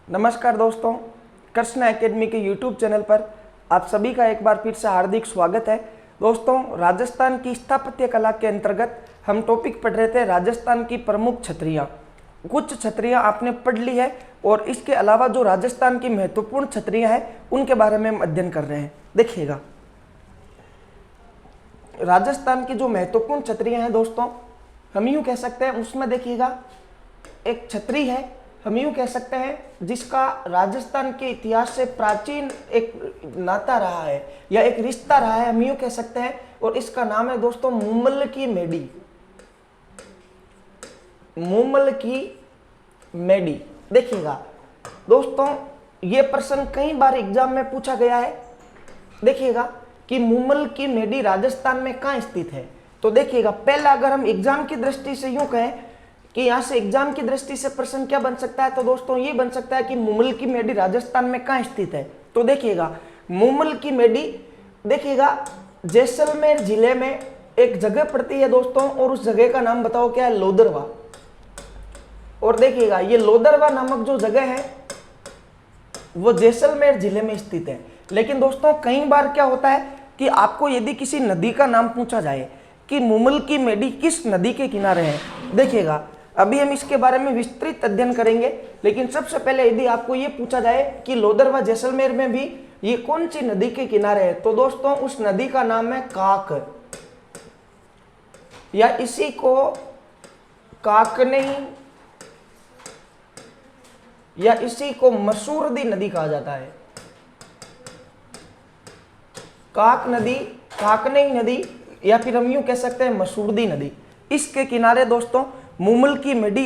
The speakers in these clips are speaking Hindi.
नमस्कार दोस्तों, कृष्णा एकेडमी के यूट्यूब चैनल पर आप सभी का एक बार फिर से हार्दिक स्वागत है। दोस्तों, राजस्थान की स्थापत्य कला के अंतर्गत हम टॉपिक पढ़ रहे थे राजस्थान की प्रमुख छतरियाँ। कुछ छतरियाँ आपने पढ़ ली है और इसके अलावा जो राजस्थान की महत्वपूर्ण छतरियाँ हैं उनके बारे में हम अध्ययन कर रहे हैं। देखिएगा, राजस्थान की जो महत्वपूर्ण छतरियाँ हैं दोस्तों, हम यूँ कह सकते हैं, उसमें देखिएगा एक छतरी है, हम यूँ कह सकते हैं जिसका राजस्थान के इतिहास से प्राचीन एक नाता रहा है या एक रिश्ता रहा है, हम यूँ कह सकते हैं, और इसका नाम है दोस्तों मूमल की मेडी। मूमल की मेडी। देखिएगा दोस्तों, ये प्रश्न कई बार एग्जाम में पूछा गया है। देखिएगा कि मूमल की मेडी राजस्थान में कहाँ स्थित है। तो देखिएगा, पहला अगर हम एग्जाम की दृष्टि से यूँ कहें कि यहाँ से एग्जाम की दृष्टि से प्रश्न क्या बन सकता है, तो दोस्तों ये बन सकता है कि मूमल की मेडी राजस्थान में कहाँ स्थित है। तो देखिएगा, मूमल की मेडी देखिएगा जैसलमेर जिले में एक जगह पड़ती है दोस्तों, और उस जगह का नाम बताओ क्या है, लोदरवा। और देखिएगा ये लोदरवा नामक जो जगह है वो जैसलमेर जिले में स्थित है। लेकिन दोस्तों कई बार क्या होता है कि आपको यदि किसी नदी का नाम पूछा जाए कि मूमल की मेडी किस नदी के किनारे है, देखिएगा अभी हम इसके बारे में विस्तृत अध्ययन करेंगे। लेकिन सबसे पहले यदि आपको ये पूछा जाए कि लोदरवा जैसलमेर में भी ये कौन सी नदी के किनारे है, तो दोस्तों उस नदी का नाम है काक, या इसी को काकनी या इसी को मसूरदी नदी कहा जाता है। काक नदी, काकनी नदी, या फिर हम यूं कह सकते हैं मसूरदी नदी। इसके किनारे दोस्तों मूमल की मेडी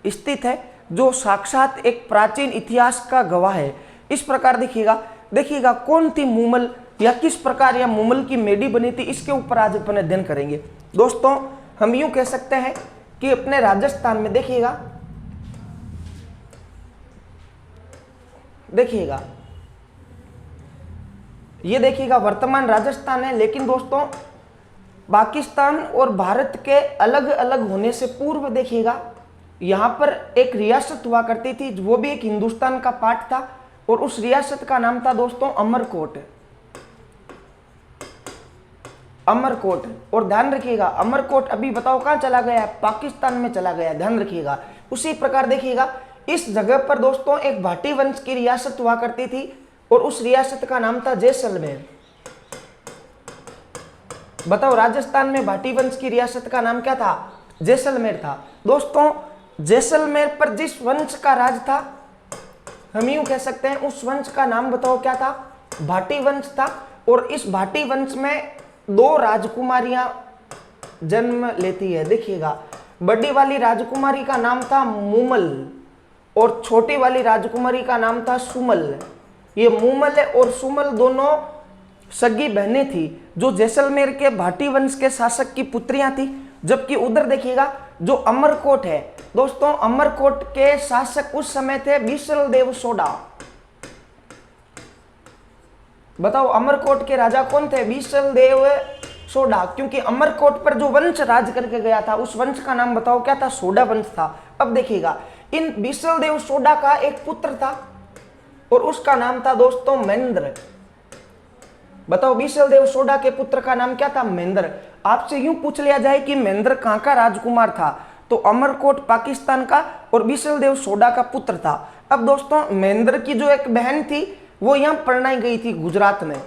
स्थित है, जो साक्षात एक प्राचीन इतिहास का गवाह है। इस प्रकार देखिएगा कौन थी मूमल, या किस प्रकार या मूमल की मेडी बनी थी, इसके ऊपर आज अपन अध्ययन करेंगे। दोस्तों हम यूं कह सकते हैं कि अपने राजस्थान में देखिएगा ये देखिएगा वर्तमान राजस्थान है, लेकिन दोस्तों पाकिस्तान और भारत के अलग अलग होने से पूर्व देखिएगा यहाँ पर एक रियासत हुआ करती थी, वो भी एक हिंदुस्तान का पार्ट था, और उस रियासत का नाम था दोस्तों अमरकोट। अमरकोट। और ध्यान रखिएगा अमरकोट अभी बताओ कहाँ चला गया, पाकिस्तान में चला गया, ध्यान रखिएगा। उसी प्रकार देखिएगा इस जगह पर दोस्तों एक भाटी वंश की रियासत हुआ करती थी, और उस रियासत का नाम था जैसलमेर। बताओ राजस्थान में भाटी वंश की रियासत का नाम क्या था, जैसलमेर था। दोस्तों जैसलमेर पर जिस वंश का राज था, हम यूं कह सकते हैं उस वंश का नाम बताओ क्या था, भाटी वंश था। और इस भाटी वंश में दो राजकुमारियां जन्म लेती है। देखिएगा बड़ी वाली राजकुमारी का नाम था मूमल, और छोटी वाली राजकुमारी का नाम था सुमल। ये मूमल और सुमल दोनों सगी बहनें थी, जो जैसलमेर के भाटी वंश के शासक की पुत्रियां थी। जबकि उधर देखिएगा जो अमरकोट है दोस्तों, अमरकोट के शासक उस समय थे बीसलदेव सोडा। बताओ अमरकोट के राजा कौन थे, बीसलदेव सोडा। क्योंकि अमरकोट पर जो वंश राज करके गया था उस वंश का नाम बताओ क्या था, सोडा वंश था। अब देखिएगा इन बीसलदेव सोडा का एक पुत्र था, और उसका नाम था दोस्तों महेंद्र। बताओ बीसलदेव सोडा के पुत्र का नाम क्या था, महेंद्र। आपसे यूं पूछ लिया जाए कि महेंद्र कहां का राजकुमार था, तो अमरकोट पाकिस्तान का, और बीसलदेव सोडा का पुत्र था। अब दोस्तों महेंद्र की जो एक बहन थी वो यहां परणाई गई थी गुजरात में,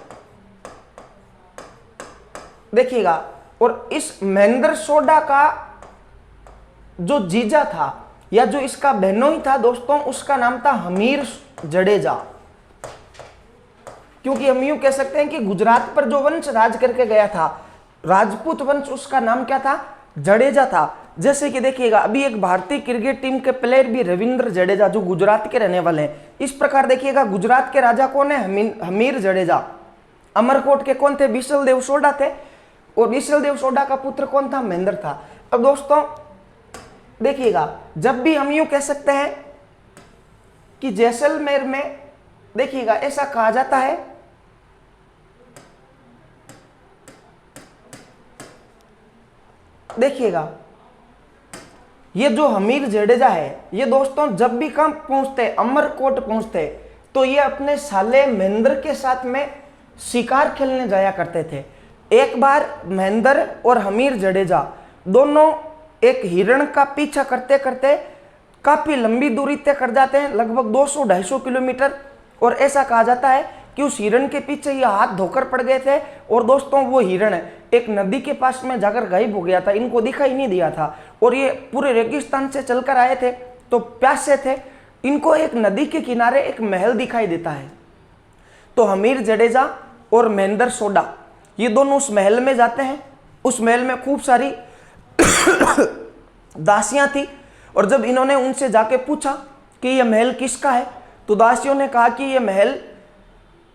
देखिएगा। और इस महेंद्र सोडा का जो जीजा था या जो इसका बहनोई था दोस्तों, उसका नाम था हमीर जडेजा। क्योंकि हम यूं कह सकते हैं कि गुजरात पर जो वंश राज करके गया था, राजपूत वंश, उसका नाम क्या था, जडेजा था। जैसे कि देखिएगा अभी एक भारतीय क्रिकेट टीम के प्लेयर भी रविंद्र जडेजा, जो गुजरात के रहने वाले हैं। इस प्रकार देखिएगा गुजरात के राजा कौन है, हमीर जडेजा। अमरकोट के कौन थे, बीसलदेव सोडा थे, और बीसलदेव सोडा का पुत्र कौन था, महेंद्र था। अब दोस्तों देखिएगा जब भी हम यूं कह सकते हैं कि जैसलमेर में देखिएगा ऐसा कहा जाता है देखिएगा ये जो हमीर जडेजा है, ये दोस्तों जब भी कहाँ पहुंचते, अमरकोट पहुंचते, तो ये अपने साले महेंद्र के साथ में शिकार खेलने जाया करते थे। एक बार महेंद्र और हमीर जडेजा दोनों एक हिरण का पीछा करते करते काफी लंबी दूरी तय कर जाते हैं, लगभग 200-250 किलोमीटर। और ऐसा कहा जाता है कि उस हिरण के पीछे ये हाथ धोकर पड़ गए थे। और दोस्तों वो हिरण एक नदी के पास में जाकर गायब हो गया था, इनको दिखाई नहीं दिया था। और ये पूरे रेगिस्तान से चलकर आए थे तो प्यासे थे, इनको एक नदी के किनारे एक महल दिखाई देता है। तो हमीर जडेजा और महेंद्र सोडा ये दोनों उस महल में जाते हैं। उस महल में खूब सारी दासियां थी। और जब इन्होंने उनसे जाके पूछा कि यह महल किसका है, तो दासियों ने कहा कि यह महल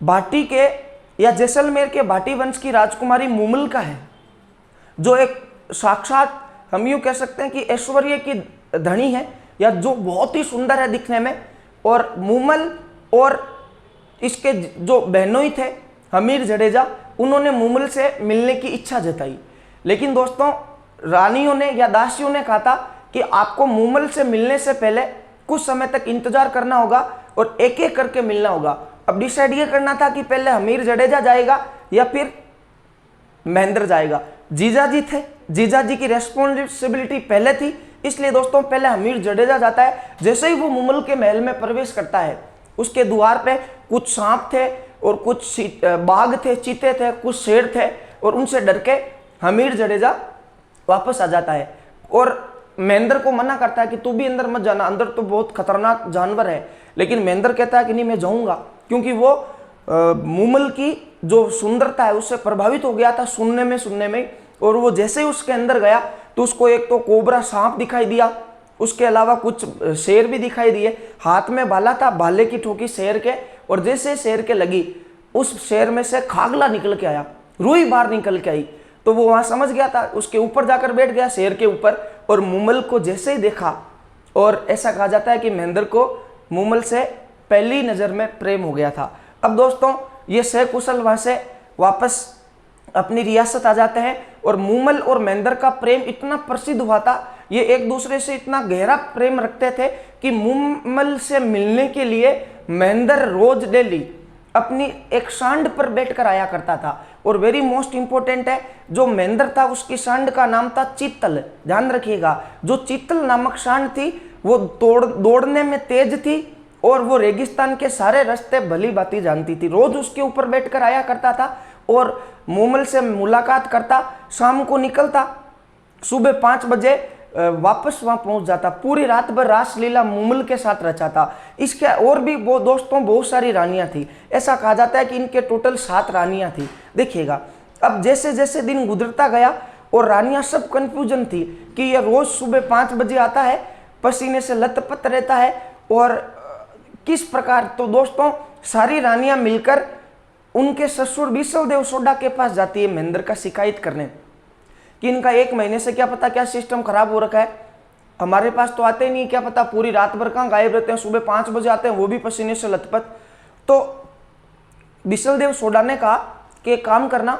भाटी के या जैसलमेर के भाटी वंश की राजकुमारी मुमल का है, जो एक साक्षात हम यूं कह सकते हैं कि ऐश्वर्य की धनी है, या जो बहुत ही सुंदर है दिखने में। और मुमल और इसके जो बहनोई थे हमीर जडेजा, उन्होंने मुमल से मिलने की इच्छा जताई। लेकिन दोस्तों रानियों ने या दासियों ने कहा था कि आपको मुमल से मिलने से पहले कुछ समय तक इंतजार करना होगा और एक एक करके मिलना होगा। अब डिसाइड ये करना था कि पहले हमीर जडेजा जाएगा या फिर महेंद्र जाएगा। जीजाजी थे, जीजाजी की रेस्पॉन्सिबिलिटी पहले थी, इसलिए दोस्तों पहले हमीर जडेजा जाता है। जैसे ही वो मुमल के महल में प्रवेश करता है, उसके द्वार पे कुछ सांप थे और कुछ बाघ थे, चीते थे, कुछ शेर थे, और उनसे डर के हमीर जडेजा वापस आ जाता है। और महेंद्र को मना करता है कि तू भी अंदर मत जाना, अंदर तो बहुत खतरनाक जानवर है। लेकिन महेंद्र कहता है कि नहीं, मैं जाऊंगा, क्योंकि वो मुमल की जो सुंदरता है उससे प्रभावित हो गया था सुनने में। और वो जैसे ही उसके अंदर गया तो उसको एक तो कोबरा सांप दिखाई दिया, उसके अलावा कुछ शेर भी दिखाई दिए। हाथ में भाला था, भाले की ठोकी शेर के, और जैसे शेर के लगी उस शेर में से खागला निकल के आया, रूई बाहर निकल के आई। तो वो वहां समझ गया था, उसके ऊपर जाकर बैठ गया शेर के ऊपर। और मुमल को जैसे ही देखा, और ऐसा कहा जाता है कि महेंद्र को मुमल से पहली नजर में प्रेम हो गया था। अब दोस्तों ये सकुशल वहां से वापस अपनी रियासत आ जाते हैं। और मुमल और महेंद्र का प्रेम इतना प्रसिद्ध हुआ था, ये एक दूसरे से इतना गहरा प्रेम रखते थे कि मुमल से मिलने के लिए महेंद्र रोज डेली अपनी एक सांड पर बैठकर आया करता था। और वेरी मोस्ट इंपॉर्टेंट है, जो महेंद्र था उसकी सांड का नाम था चीतल। ध्यान रखिएगा, जो चीतल नामक सांड थी वो दौड़ने में तेज थी और वो रेगिस्तान के सारे रास्ते भली भांति जानती थी। रोज उसके ऊपर बैठकर आया करता था और मुमल से मुलाकात करता, शाम को निकलता, सुबह 5 बजे वापस वहां पहुंच जाता। पूरी रात भर रासलीला मुमल के साथ रचा था। इसके और भी वो दोस्तों बहुत सारी रानियां थी। ऐसा कहा जाता है कि इनके टोटल 7 रानियां थी। देखिएगा, अब जैसे जैसे दिन गुजरता गया और रानियां सब कंफ्यूजन थी कि ये रोज सुबह 5 बजे आता है, पसीने से लथपथ रहता है और किस प्रकार। तो दोस्तों सारी रानियां मिलकर उनके ससुर विशलदेव सोडा के पास जाती है महेंद्र का शिकायत करने कि इनका 1 महीने से क्या पता क्या सिस्टम खराब हो रखा है, हमारे पास तो आते ही नहीं, क्या पता पूरी रात भर कहाँ गायब रहते हैं, सुबह 5 बजे आते हैं वो भी पसीने से लथपथ। तो विशलदेव सोडा ने कहा कि एक काम करना,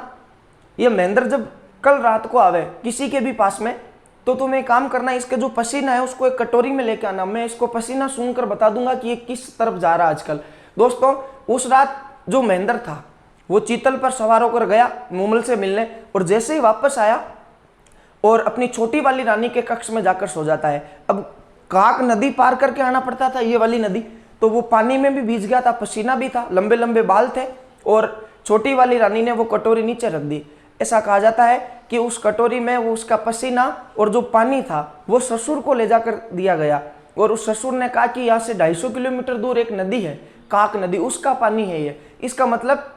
ये महेंद्र जब कल रात को आवे किसी के भी पास में, तो तुम्हें एक काम करना, इसके जो पसीना है उसको एक कटोरी में लेके आना, मैं इसको पसीना सूंघकर बता दूंगा कि ये किस तरफ जा रहा है आजकल। दोस्तों उस रात जो महेंद्र था वो चीतल पर सवार होकर गया मुमल से मिलने, और जैसे ही वापस आया और अपनी छोटी वाली रानी के कक्ष में जाकर सो जाता है। अब काक नदी पार करके आना पड़ता था, ये वाली नदी, तो वो पानी में भी भीज गया था, पसीना भी था, लंबे लंबे बाल थे, और छोटी वाली रानी ने वो कटोरी नीचे रख दी। ऐसा कहा जाता है कि उस कटोरी में वो उसका पसीना और जो पानी था वो ससुर को ले जाकर दिया गया, और उस ससुर ने कहा कि यहाँ से 250 किलोमीटर दूर एक नदी है, काक नदी, उसका पानी है ये। इसका मतलब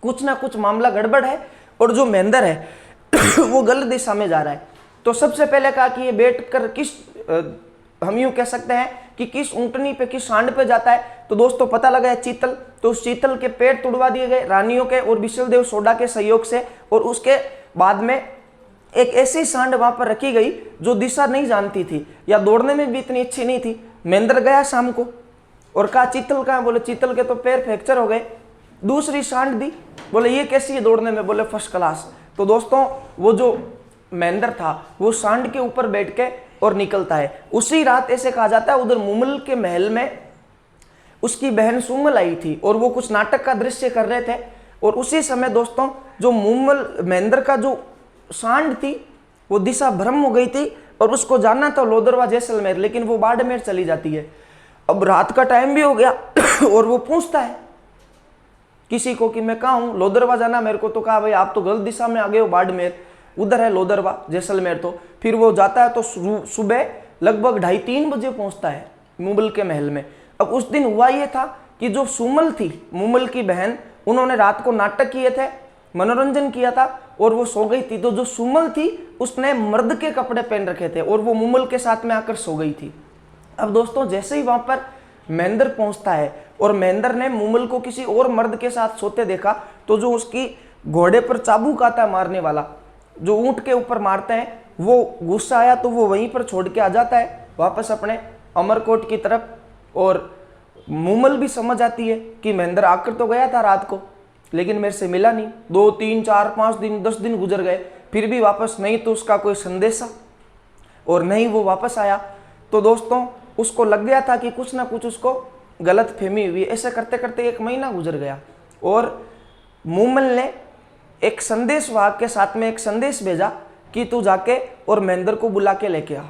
कुछ ना कुछ मामला गड़बड़ है और जो महेंद्र है वो गलत दिशा में जा रहा है। तो सबसे पहले कहा कि ये बैठकर किस हम यूं कह सकते हैं कि किस ऊंटनी पे, किस सांड पे जाता है। तो दोस्तों पता लगा है चीतल, तो उस चीतल के पैर तुड़वा दिए गए रानियों के और विशलदेव सोडा के सहयोग से, और उसके बाद में एक ऐसी सांड वहां पर रखी गई जो दिशा नहीं जानती थी या दौड़ने में भी इतनी अच्छी नहीं थी। महेंद्र गया शाम को और कहा चीतल कहाँ, बोले चीतल के तो पैर फ्रैक्चर हो गए। दूसरी सांड दी, बोले ये कैसी है दौड़ने में, बोले फर्स्ट क्लास। तो दोस्तों वो जो महेंद्र था वो सांड के ऊपर बैठ के और निकलता है। उसी रात ऐसे कहा जाता है उधर मुमल के महल में उसकी बहन सुमल आई थी और वो कुछ नाटक का दृश्य कर रहे थे, और उसी समय दोस्तों जो मुमल महेंद्र का जो सांड थी वो दिशा भ्रम हो गई थी और उसको जाना था लोदरवा जैसलमेर, लेकिन वो बाड़मेर चली जाती है। अब रात का टाइम भी हो गया और वो पूछता है किसी को कि मैं कहाँ हूँ, लोदरवा जाना मेरे को। तो कहा भाई आप तो गलत दिशा में आ गए हो, बाड़मेर उधर है लोदरवा जैसलमेर। तो फिर वो जाता है तो सुबह लगभग 2:30-3 बजे पहुंचता है मुमल के महल में। अब उस दिन हुआ ये था कि जो सुमल थी मुमल की बहन, उन्होंने रात को नाटक किए थे, मनोरंजन किया था और वो सो गई थी। तो जो सुमल थी उसने मर्द के कपड़े पहन रखे थे और वो मुमल के साथ में आकर सो गई थी। अब दोस्तों जैसे ही वहां पर महेंद्र पहुंचता है और महेंद्र ने मुमल को किसी और मर्द के साथ सोते देखा, तो जो उसकी घोड़े पर चाबुक आता है मारने वाला, जो ऊंट के ऊपर मारते हैं, वो गुस्सा आया तो वो वहीं पर छोड़ के आ जाता है वापस अपने अमरकोट की तरफ। और मुमल भी समझ आती है कि महेंद्र आकर तो गया था रात को, लेकिन मेरे से मिला नहीं। 2, 3, 4, 5 दिन 10 दिन गुजर गए, फिर भी वापस नहीं तो उसका कोई संदेशा और नहीं वो वापस आया। तो दोस्तों उसको लग गया था कि कुछ ना कुछ उसको गलत फहमी हुई। ऐसे करते करते 1 महीना गुजर गया और मुमल ने एक संदेश वाहक के साथ में एक संदेश भेजा कि तू जाके और महेंद्र को बुला के लेके आ।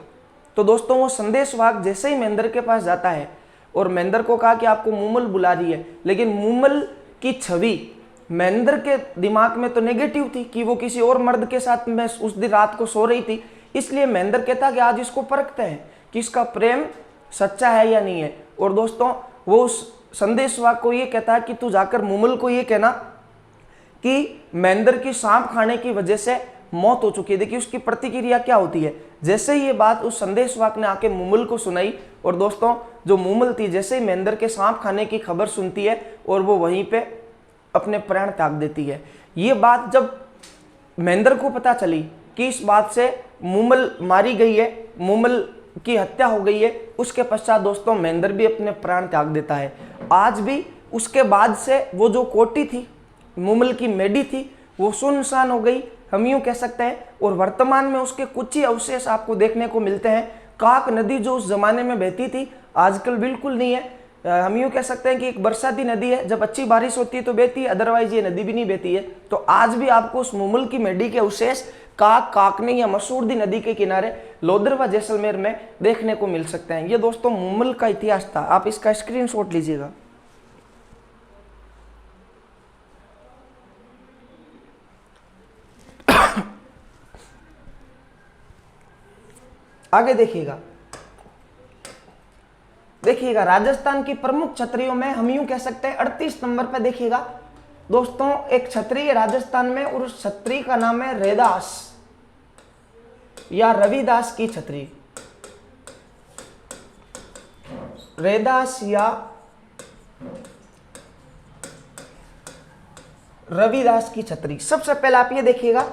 तो दोस्तों वो संदेश वाहक जैसे ही महेंद्र के पास जाता है और महेंद्र को कहा कि आपको मुमल बुला रही है, लेकिन मुमल की छवि महेंद्र के दिमाग में तो नेगेटिव थी कि वो किसी और मर्द के साथ में उस दिन रात को सो रही थी। इसलिए महेंद्र कहता कि आज इसको परखते हैं कि इसका प्रेम सच्चा है या नहीं है। और दोस्तों वो उस संदेशवाहक को ये कहता है कि तू जाकर मुमल को ये कहना कि महेंद्र की सांप खाने की वजह से मौत हो चुकी है। देखिए उसकी प्रतिक्रिया क्या होती है। जैसे ही ये बात उस संदेशवाहक ने आके मुमल को सुनाई, और दोस्तों जो मुमल थी जैसे ही महेंद्र के सांप खाने की खबर सुनती है और वो वहीं पे अपने प्राण त्याग देती है। ये बात जब महेंद्र को पता चली कि इस बात से मुमल मारी गई है, मुमल की हत्या हो गई है, उसके पश्चात दोस्तों महेंद्र भी अपने प्राण त्याग देता है। आज भी उसके बाद से वो जो कोठी थी, मुमल की मेडी थी, वो सुनसान हो गई, हम यूं कह सकते हैं। और वर्तमान में उसके कुछ ही अवशेष आपको देखने को मिलते हैं। काक नदी जो उस जमाने में बहती थी आजकल बिल्कुल नहीं है। हम यूं कह सकते हैं कि एक बरसाती नदी है, जब अच्छी बारिश होती है तो बहती है, अदरवाइज ये नदी भी नहीं बहती है। तो आज भी आपको उस मुमल की मेडी के अवशेष काकनी या मसूरदी नदी के किनारे लोदरवा जैसलमेर में देखने को मिल सकते हैं। ये दोस्तों मुमल का इतिहास था, आप इसका स्क्रीनशॉट लीजिएगा। आगे देखिएगा राजस्थान की प्रमुख छत्रियों में हम यूं कह सकते हैं 38 नंबर पे देखिएगा दोस्तों एक छत्री है राजस्थान में, और उस छत्री का नाम है रैदास या रविदास की छत्री। रैदास या रविदास की छत्री। सबसे पहले आप ये देखिएगा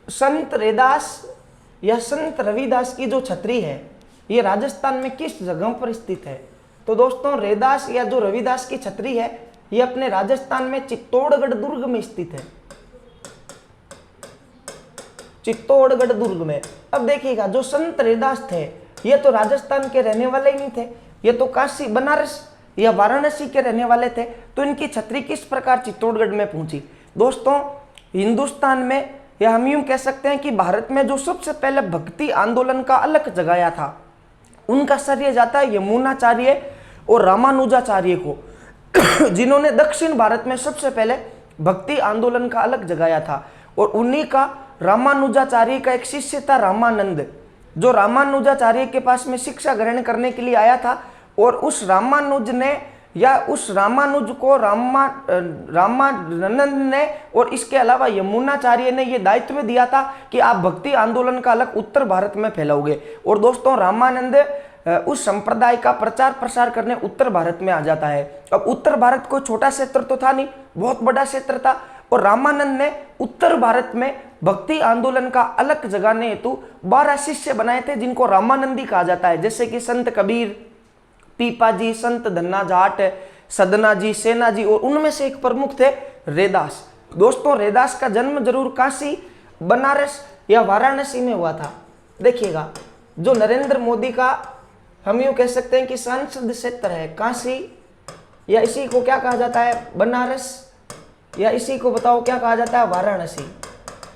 संत रैदास या संत रविदास की जो छत्री है ये राजस्थान में किस जगह पर स्थित है। तो दोस्तों रैदास या जो रविदास की छत्री है ये अपने राजस्थान में चित्तौड़गढ़ दुर्ग में स्थित है, चित्तौड़गढ़ दुर्ग में। अब देखिएगा जो संत रैदास थे ये तो राजस्थान के रहने वाले ही नहीं थे, ये तो काशी बनारस या वाराणसी के रहने वाले थे। तो इनकी छत्री किस प्रकार चित्तौड़गढ़ में पहुंची। दोस्तों हिंदुस्तान में या हम यूं कह सकते हैं कि भारत में जो सबसे पहले भक्ति आंदोलन का अलग जगाया था उनका श्रेय जाता है यमुनाचार्य और रामानुजाचार्य को, जिन्होंने दक्षिण भारत में सबसे पहले भक्ति आंदोलन का अलग जगाया था। और उन्हीं का रामानुजाचार्य का एक शिष्य था रामानंद, जो रामानुजाचार्य के पास में शिक्षा ग्रहण करने के लिए आया था। और उस रामानुज ने या उस रामानुज को रामानंद ने और इसके अलावा यमुनाचार्य ने यह दायित्व दिया था कि आप भक्ति आंदोलन का अलग उत्तर भारत में फैलाओगे। और दोस्तों रामानंद उस संप्रदाय का प्रचार प्रसार करने उत्तर भारत में आ जाता है। अब उत्तर भारत कोई छोटा क्षेत्र तो था नहीं, बहुत बड़ा क्षेत्र था। और रामानंद ने उत्तर भारत में भक्ति आंदोलन का अलग जगाने हेतु 12 शिष्य बनाए थे जिनको रामानंदी कहा जाता है, जैसे कि संत कबीर, पीपा जी, संत धन्ना जाट, सदना जी, सेना जी, और उनमें से एक प्रमुख थे रैदास। दोस्तों रैदास का जन्म जरूर काशी, बनारस या वाराणसी में हुआ था। देखिएगा जो नरेंद्र मोदी का हम यूं कह सकते हैं कि संसद क्षेत्र है, काशी, या इसी को क्या कहा जाता है, बनारस, या इसी को बताओ क्या कहा जाता है, वाराणसी।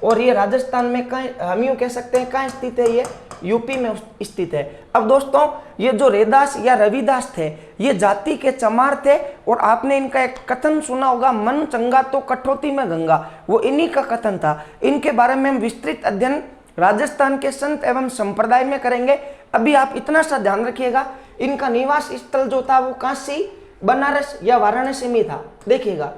और ये राजस्थान में कहाँ, हम यूं कह सकते हैं कहाँ स्थित है, ये यूपी में स्थित है। अब दोस्तों ये जो रैदास या रविदास थे, ये जाति के चमार थे, और आपने इनका एक कथन सुना होगा, मन चंगा तो कठौती में गंगा, वो इन्हीं का कथन था। इनके बारे में हम विस्तृत अध्ययन राजस्थान के संत एवं संप्रदाय में करेंगे। अभी आप इतना सा ध्यान रखिएगा, इनका निवास स्थल जो था वो काशी, बनारस या वाराणसी में था। देखिएगा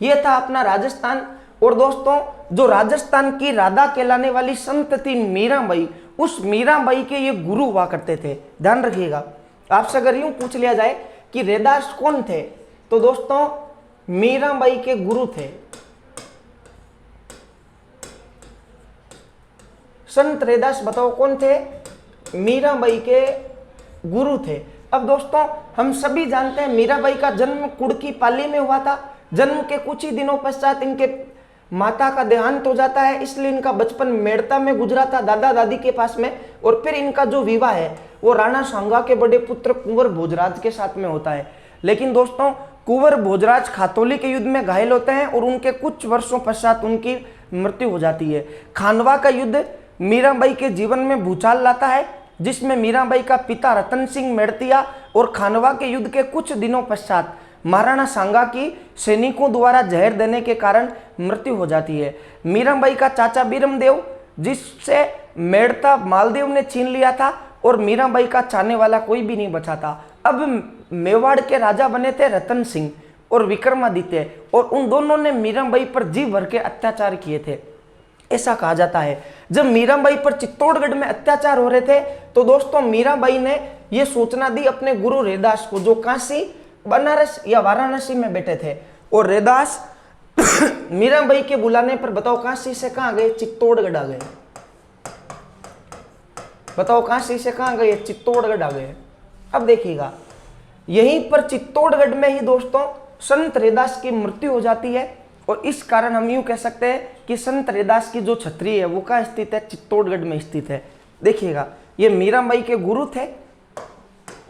ये था अपना राजस्थान। और दोस्तों जो राजस्थान की राधा कहलाने वाली संत थी मीराबाई, उस मीराबाई के ये गुरु हुआ करते थे। ध्यान रखिएगा, आपसे अगर यूं पूछ लिया जाए कि रैदास कौन थे, तो दोस्तों मीराबाई के गुरु थे, संत रैदास बताओ कौन थे, मीराबाई के गुरु थे। अब दोस्तों हम सभी जानते हैं मीराबाई का जन्म कुड़की पाली में हुआ था। जन्म के कुछ ही दिनों पश्चात इनके माता का देहांत हो जाता है, इसलिए इनका बचपन मेड़ता में गुजरा था, दादा दादी के पास में। और फिर इनका जो विवाह है वो राणा सांगा के बड़े पुत्र कुंवर भोजराज के साथ में होता है। लेकिन दोस्तों कुंवर भोजराज खातौली के युद्ध में घायल होते हैं और उनके कुछ वर्षों पश्चात उनकी मृत्यु हो जाती है। खानवा का युद्ध मीराबाई के जीवन में भूचाल लाता है, जिसमें मीराबाई का पिता रतन सिंह मेड़तिया और खानवा के युद्ध के कुछ दिनों पश्चात महाराणा सांगा की सैनिकों द्वारा जहर देने के कारण मृत्यु हो जाती है। मीराबाई का चाचा बीरमदेव, जिससे मेड़ता मालदेव ने छीन लिया था, और मीराबाई का चाहने वाला कोई भी नहीं बचा था। अब मेवाड़ के राजा बने थे रतन सिंह और विक्रमादित्य, और उन दोनों ने मीराबाई पर जी भर के अत्याचार किए थे। ऐसा कहा जाता है जब मीराबाई पर चित्तौड़गढ़ में अत्याचार हो रहे थे, तो दोस्तों मीराबाई ने यह सूचना दी अपने गुरु रैदास को, जो काशी, बनारस या वाराणसी में बैठे थे। और रैदास मीराबाई के बुलाने पर बताओ काशी से कहां गए, चित्तौड़गढ़ आ गए। बताओ काशी से कहां गए, चित्तौड़गढ़ आ गए। अब देखिएगा यहीं पर चित्तौड़गढ़ में ही दोस्तों संत रैदास की मृत्यु हो जाती है, और इस कारण हम यूं कह सकते हैं कि संत रैदास की जो छतरी है वो कहाँ स्थित है, चित्तौड़गढ़ में स्थित है। देखिएगा ये मीराबाई के गुरु थे।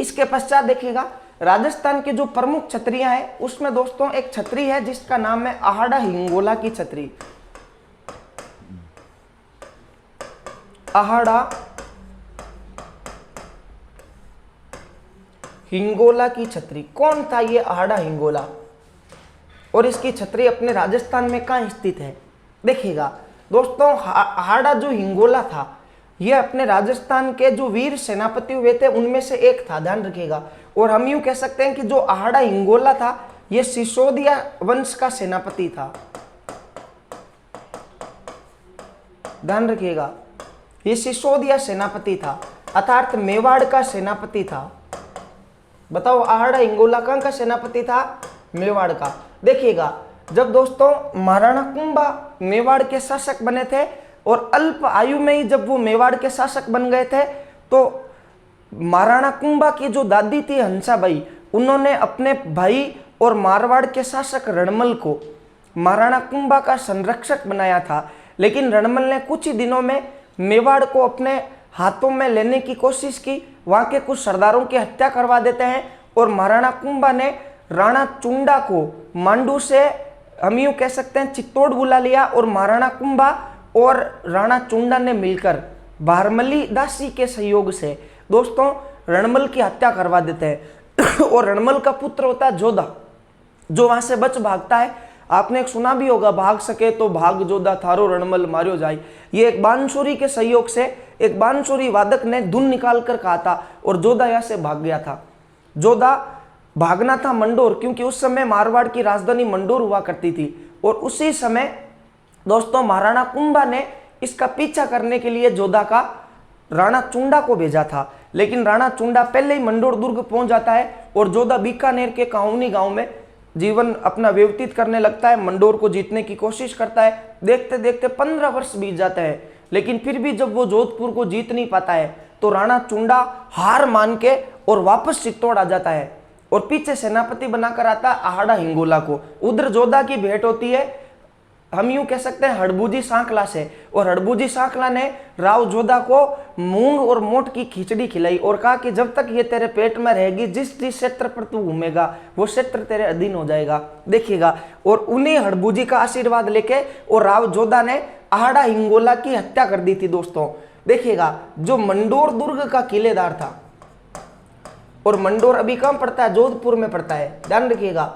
इसके पश्चात देखिएगा राजस्थान की जो प्रमुख छतरियां हैं उसमें दोस्तों एक छतरी है जिसका नाम है आहाड़ा हिंगोला की छतरी। आहाड़ा हिंगोला की छतरी, कौन था ये आहाड़ा हिंगोला, और इसकी छतरी अपने राजस्थान में कहाँ स्थित है। देखिएगा दोस्तों आहाड़ा जो हिंगोला था यह अपने राजस्थान के जो वीर सेनापति हुए थे उनमें से एक था, ध्यान रखिएगा। और हम यूं कह सकते हैं कि जो आहाड़ा हिंगोला था यह सिसोदिया वंश का सेनापति था, ध्यान रखिएगा, यह सिसोदिया सेनापति था, अर्थात मेवाड़ का सेनापति था। बताओ आहाड़ा हिंगोला कहाँ का सेनापति था, मेवाड़ का। देखिएगा जब दोस्तों महाराणा कुंभा मेवाड़ के शासक बने थे, और अल्प आयु में ही जब वो मेवाड़ के शासक बन गए थे, तो महाराणा कुंभा की जो दादी थी हंसाबाई, उन्होंने अपने भाई और मारवाड़ के शासक रणमल को महाराणा कुंभा का संरक्षक बनाया था। लेकिन रणमल ने कुछ ही दिनों में मेवाड़ को अपने हाथों में लेने की कोशिश की, वहां के कुछ सरदारों की हत्या करवा देते हैं, और महाराणा कुंभा ने राणा चुंडा को मांडू से हम यूं कह सकते हैं चित्तौड़ बुला लिया, और महाराणा कुंभा और राणा चुंडा ने मिलकर भारमली दासी के सहयोग से दोस्तों रणमल की हत्या करवा देते हैं। और रणमल का पुत्र होता है जोधा, जो वहां से बच भागता है। आपने एक सुना भी होगा, भाग सके तो भाग जोधा, थारो रणमल मारियो जाए। ये एक बांसुरी के सहयोग से एक बांसुरी वादक ने धुन निकाल कर कहा था, और जोधा यहाँ से भाग गया था। जोधा भागना था मंडोर, क्योंकि उस समय मारवाड़ की राजधानी मंडोर हुआ करती थी। और उसी समय दोस्तों महाराणा कुंभा ने इसका पीछा करने के लिए जोधा का राणा चुंडा को भेजा था, लेकिन राणा चुंडा पहले ही मंडोर दुर्ग पहुंच जाता है, और जोधा बीकानेर के काउनी गांव में जीवन अपना व्यतीत करने लगता है, मंडोर को जीतने की कोशिश करता है। देखते देखते 15 वर्ष बीत जाते हैं, लेकिन फिर भी जब वो जोधपुर को जीत नहीं पाता है, तो राणा चुंडा हार मान के और वापस चित्तौड़ आ जाता है, और पीछे सेनापति बनाकर आता है आहाड़ा हिंगोला को। उधर जोधा की भेंट होती है हम यूं कह सकते हैं हड़बूजी सांकला से, और हड़बूजी सांकला ने राव जोधा को मूंग और मोट की खिचड़ी खिलाई और कहा कि जब तक ये तेरे पेट में रहेगी, जिस जिस क्षेत्र पर तू घूमेगा वो क्षेत्र तेरे अधीन हो जाएगा। देखिएगा, और उन्हीं हड़बूजी का आशीर्वाद लेके और राव जोधा ने आहाड़ा हिंगोला की हत्या कर दी थी। दोस्तों देखिएगा, जो मंडोर दुर्ग का किलेदार था, और मंडोर अभी कहाँ पड़ता है, जोधपुर में पड़ता है, ध्यान रखिएगा।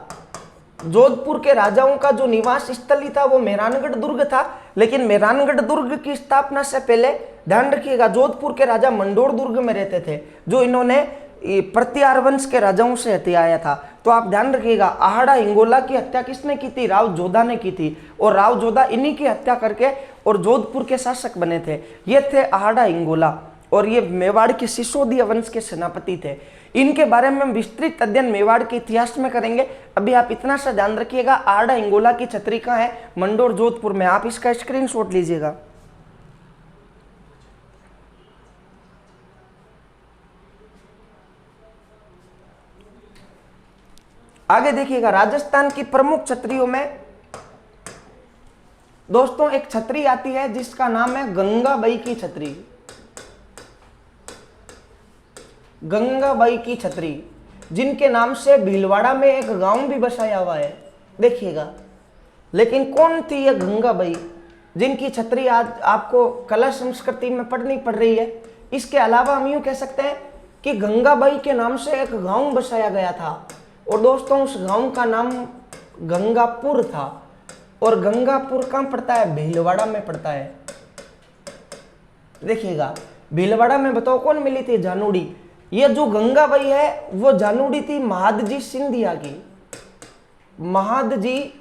जोधपुर के राजाओं का जो निवास स्थली था वो मेहरानगढ़ दुर्ग था, लेकिन मेहरानगढ़ दुर्ग की स्थापना से पहले ध्यान रखिएगा जोधपुर के राजा मंडोर दुर्ग में रहते थे, जो इन्होंने प्रत्यार वंश के राजाओं से हथियाया था। तो आप ध्यान रखिएगा, आहाड़ा हिंगोला की हत्या किसने की थी, राव जोधा ने की थी, और राव जोधा इन्हीं की हत्या करके और जोधपुर के शासक बने थे। ये थे आहाड़ा हिंगोला, और ये मेवाड़ के सिसोदिया वंश के सेनापति थे। इनके बारे में हम विस्तृत अध्ययन मेवाड़ के इतिहास में करेंगे। अभी आप इतना सा ध्यान रखिएगा, आहाड़ा हिंगोला की छतरी कहाँ है, मंडोर जोधपुर में। आप इसका स्क्रीनशॉट लीजिएगा। आगे देखिएगा, राजस्थान की प्रमुख छतरियों में दोस्तों एक छतरी आती है जिसका नाम है गंगाबाई की छतरी। गंगाबाई की छतरी, जिनके नाम से भीलवाड़ा में एक गांव भी बसाया हुआ है। देखिएगा, लेकिन कौन थी यह गंगाबाई जिनकी छतरी आज आपको कला संस्कृति में पढ़नी पड़ रही है? इसके अलावा हम यूं कह सकते हैं कि गंगाबाई के नाम से एक गांव बसाया गया था, और दोस्तों उस गांव का नाम गंगापुर था, और गंगापुर कहाँ पड़ता है, भीलवाड़ा में पड़ता है। देखिएगा, भीलवाड़ा में बताओ कौन मिली थी, जानूड़ी। ये जो गंगाबाई है वो जानूड़ी थी महादजी सिंधिया की। महादजी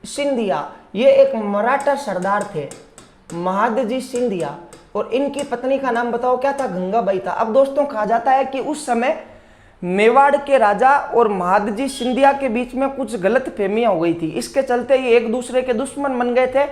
सिंधिया ये एक मराठा सरदार थे, महादजी सिंधिया, और इनकी पत्नी का नाम बताओ क्या था, गंगाबाई था। अब दोस्तों कहा जाता है कि उस समय मेवाड़ के राजा और महादजी सिंधिया के बीच में कुछ गलत फहमियां हो गई थी, इसके चलते ये एक दूसरे के दुश्मन बन गए थे,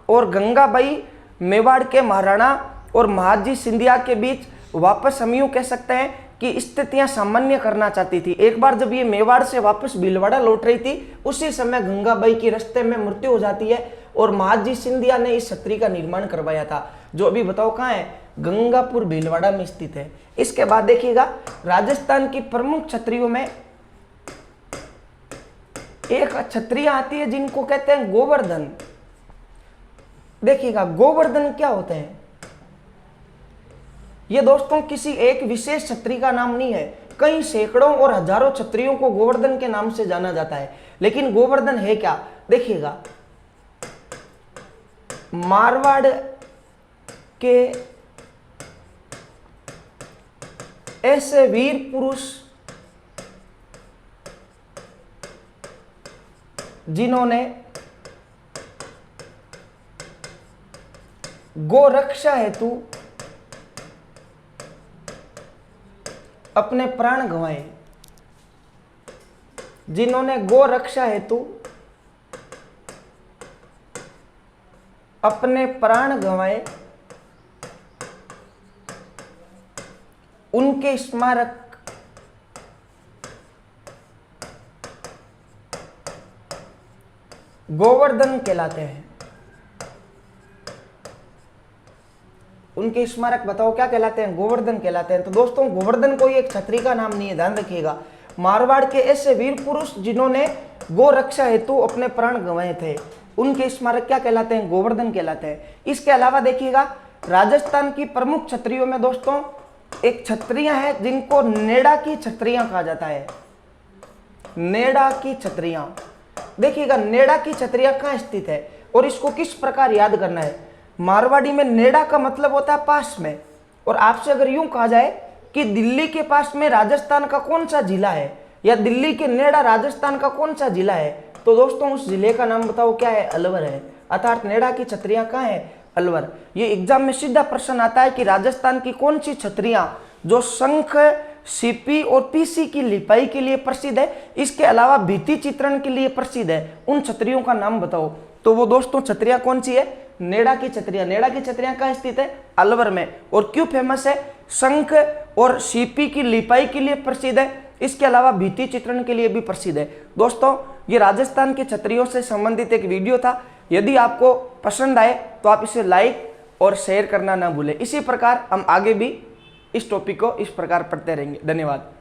और गंगाबाई मेवाड़ के महाराणा और महादजी सिंधिया के बीच वापस हम यूं कह सकते हैं कि स्थितियां सामान्य करना चाहती थी। एक बार जब ये मेवाड़ से वापस भीलवाड़ा लौट रही थी, उसी समय गंगाबाई की रास्ते में मृत्यु हो जाती है, और महादजी सिंधिया ने इस छतरी का निर्माण करवाया था, जो अभी बताओ कहाँ है, गंगापुर भीलवाड़ा में स्थित है। इसके बाद देखिएगा, राजस्थान की प्रमुख छतरियों में एक छतरियां आती है जिनको कहते हैं गोवर्धन। देखिएगा, गोवर्धन क्या होते हैं? ये दोस्तों किसी एक विशेष छतरी का नाम नहीं है, कई सैकड़ों और हजारों छतरियों को गोवर्धन के नाम से जाना जाता है। लेकिन गोवर्धन है क्या? देखिएगा, मारवाड़ के ऐसे वीर पुरुष जिन्होंने गोरक्षा हेतु अपने प्राण गंवाए, जिन्होंने गोरक्षा हेतु अपने प्राण गंवाए, उनके स्मारक गोवर्धन कहलाते हैं। उनके स्मारक बताओ क्या कहलाते हैं? गोवर्धन कहलाते हैं। तो दोस्तों गोवर्धन कोई एक छतरी का नाम नहीं है, ध्यान रखिएगा। मारवाड़ के ऐसे वीर पुरुष जिन्होंने गो रक्षा हेतु अपने प्राण गंवाए थे, उनके स्मारक क्या कहलाते हैं? गोवर्धन कहलाते हैं। इसके अलावा देखिएगा, राजस्थान की प्रमुख छतरियों में दोस्तों एक छतरियां हैं जिनको नेड़ा की छतरियां कहा जाता है। नेड़ा की छतरियां, देखिएगा नेड़ा की छतरियां कहां स्थित है और इसको किस प्रकार याद करना है। मारवाड़ी में नेड़ा का मतलब होता है पास में, और आपसे अगर यूं कहा जाए कि दिल्ली के पास में राजस्थान का कौन सा जिला है, या दिल्ली के नेड़ा राजस्थान का कौन सा जिला है, तो दोस्तों उस जिले का नाम बताओ क्या है? अलवर है। अर्थात नेड़ा की छतरियां कहां है? अलवर। ये एग्जाम में सीधा प्रश्न आता है कि राजस्थान की कौन सी छतरियां जो शंख, सीपी और पीसी की लिपाई के लिए प्रसिद्ध है, इसके अलावा भित्ति चित्रण के लिए प्रसिद्ध है, उन छतरियों का नाम बताओ। तो वो दोस्तों छतरियां कौन सी है? नेड़ा की छतरियां। नेड़ा की छतरियां कहां स्थित है? अलवर में। और क्यों फेमस है? शंख और सीपी की लिपाई के लिए प्रसिद्ध है, इसके अलावा भित्ति चित्रण के लिए भी प्रसिद्ध है। दोस्तों ये राजस्थान की छतरियों से संबंधित एक वीडियो था। यदि आपको पसंद आए तो आप इसे लाइक और शेयर करना ना भूलें। इसी प्रकार हम आगे भी इस टॉपिक को इस प्रकार पढ़ते रहेंगे। धन्यवाद।